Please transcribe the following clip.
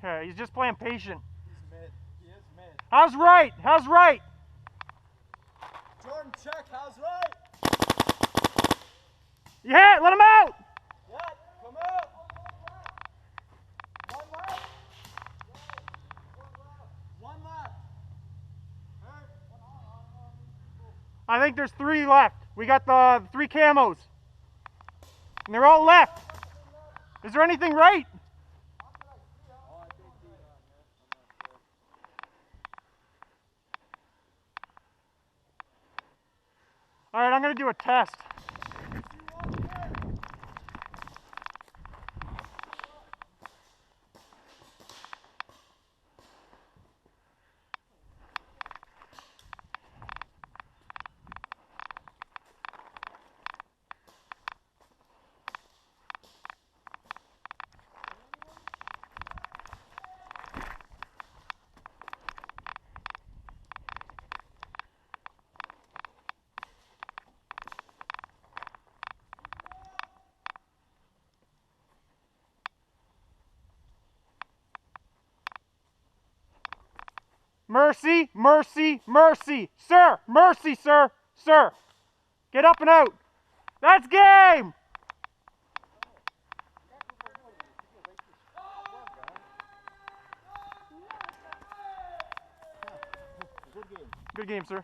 Okay, he's just playing patient. He's mid. He is mid. How's right? How's right? Jordan, check. How's right? You hit. Let him out. Yeah, come out. One left. One left. I think there's 3 left. We got the 3 camos. And they're all left. Is there anything right? All right, I'm going to do a test. Mercy, mercy, mercy. Sir, mercy, sir, sir. Get up and out. That's game. Good game. Good game, sir.